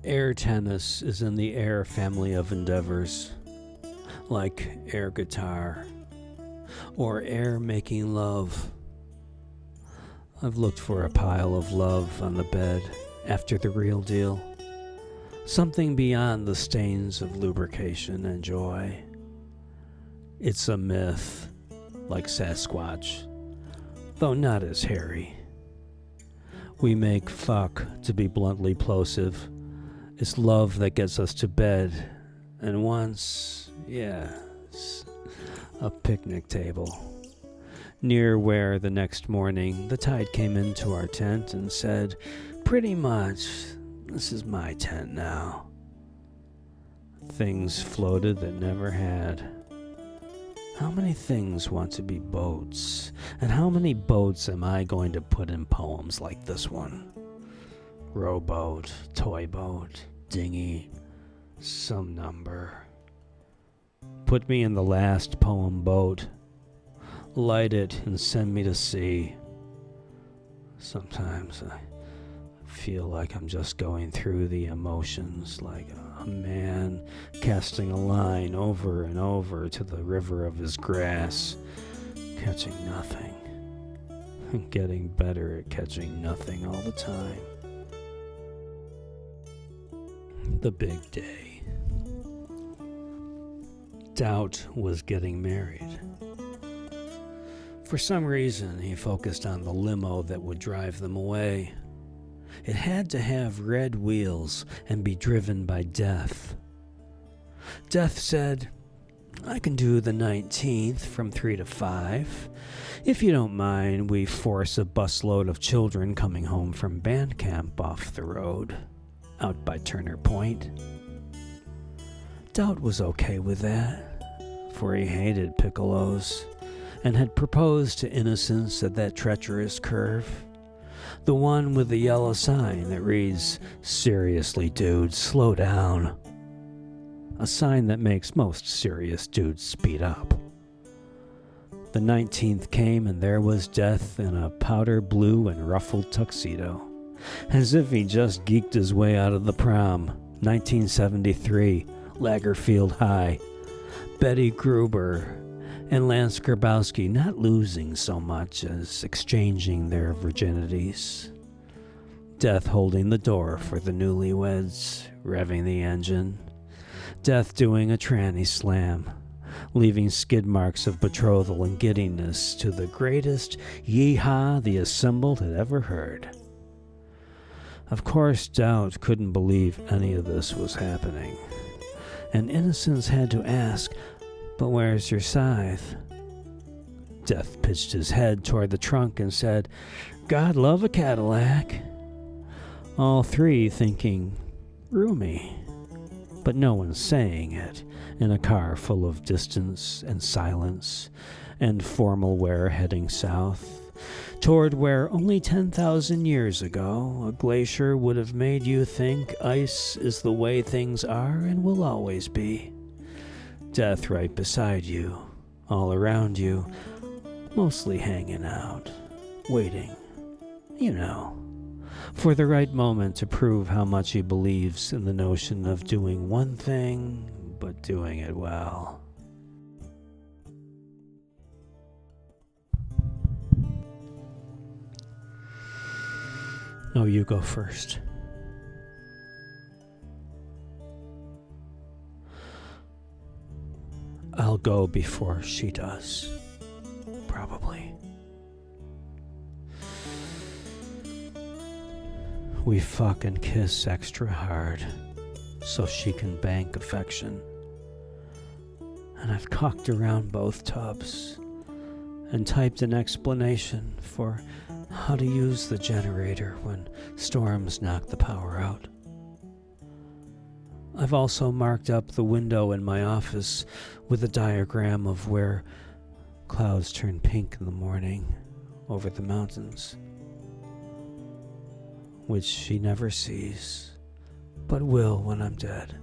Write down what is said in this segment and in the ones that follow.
Air tennis is in the air family of endeavors, like air guitar or air making love. I've looked for a pile of love on the bed after the real deal, something beyond the stains of lubrication and joy. It's a myth, like Sasquatch, though not as hairy. We make fuck to be bluntly plosive. It's love that gets us to bed, and once, yes, a picnic table, near where the next morning the tide came into our tent and said, pretty much, this is my tent now. Things floated that never had. How many things want to be boats, and how many boats am I going to put in poems like this one? Rowboat, toy boat, dinghy, some number. Put me in the last poem boat. Light it and send me to sea. Sometimes I feel like I'm just going through the emotions, like a man casting a line over and over to the river of his grass, catching nothing, and getting better at catching nothing all the time. The big day. Doubt was getting married. For some reason, he focused on the limo that would drive them away. It had to have red wheels and be driven by Death. Death said, I can do the 19th from 3 to 5. If you don't mind, we force a busload of children coming home from band camp off the road, out by Turner Point. Doubt was okay with that, for he hated piccolos, and had proposed to Innocence at that treacherous curve, the one with the yellow sign that reads, seriously, dude, slow down. A sign that makes most serious dudes speed up. The 19th came, and there was Death in a powder blue and ruffled tuxedo, as if he just geeked his way out of the prom. 1973, Lagerfield High. Betty Gruber and Lance Grabowski not losing so much as exchanging their virginities. Death holding the door for the newlyweds, revving the engine. Death doing a tranny slam, leaving skid marks of betrothal and giddiness to the greatest yee-haw the assembled had ever heard. Of course, Doubt couldn't believe any of this was happening, and Innocence had to ask, but where's your scythe? Death pitched his head toward the trunk and said, God love a Cadillac. All three thinking, roomy, but no one saying it in a car full of distance and silence and formal wear heading south, toward where only 10,000 years ago a glacier would have made you think ice is the way things are and will always be. Death right beside you, all around you, mostly hanging out, waiting, for the right moment to prove how much he believes in the notion of doing one thing, but doing it well. No, you go first. I'll go before she does. Probably. We fuck and kiss extra hard so she can bank affection. And I've cocked around both tubs and typed an explanation for how to use the generator when storms knock the power out. I've also marked up the window in my office with a diagram of where clouds turn pink in the morning over the mountains, which she never sees, but will when I'm dead,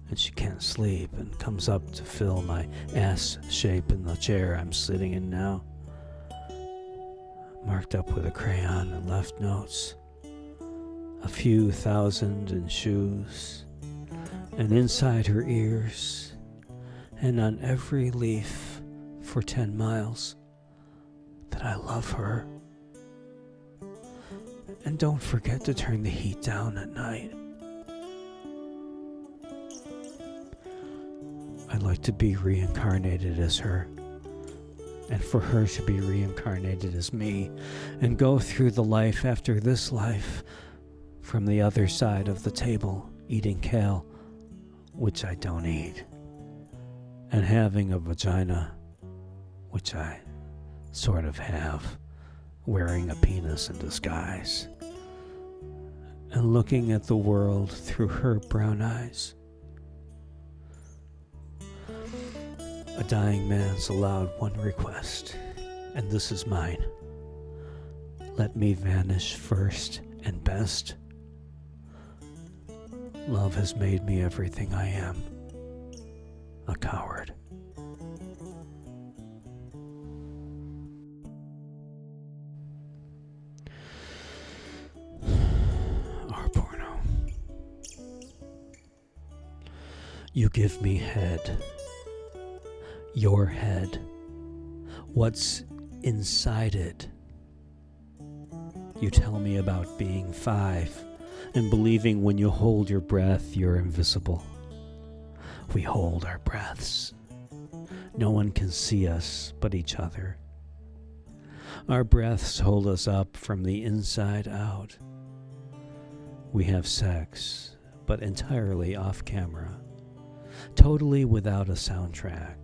and she can't sleep and comes up to fill my ass shape in the chair I'm sitting in now. Marked up with a crayon and left notes. a few thousand in shoes, and inside her ears, and on every leaf for 10 miles, that I love her. And don't forget to turn the heat down at night. I'd like to be reincarnated as her, and for her to be reincarnated as me, and go through the life after this life from the other side of the table, eating kale, which I don't eat, and having a vagina, which I sort of have, wearing a penis in disguise, and looking at the world through her brown eyes. A dying man's allowed one request, and this is mine. Let me vanish first and best. Love has made me everything I am, a coward. Our porno. You give me head. Your head. What's inside it? You tell me about being 5 and believing when you hold your breath you're invisible. We hold our breaths. No one can see us but each other. Our breaths hold us up from the inside out. We have sex, but entirely off camera, totally without a soundtrack,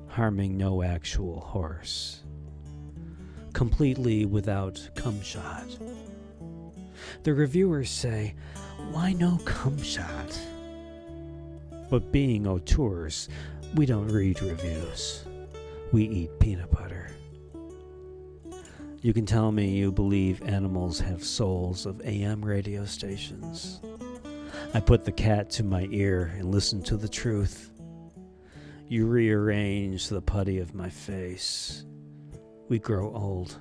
harming no actual horse, completely without cum shot. The reviewers say, why no cum shot? But being auteurs, we don't read reviews. We eat peanut butter. You can tell me you believe animals have souls of AM radio stations. I put the cat to my ear and listen to the truth. You rearrange the putty of my face. We grow old.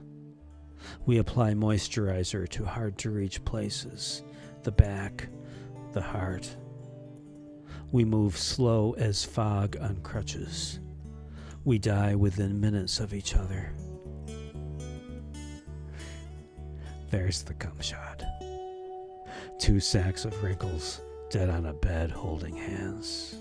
We apply moisturizer to hard-to-reach places, the back, the heart. We move slow as fog on crutches. We die within minutes of each other. There's the cum shot. 2 sacks of wrinkles, dead on a bed holding hands.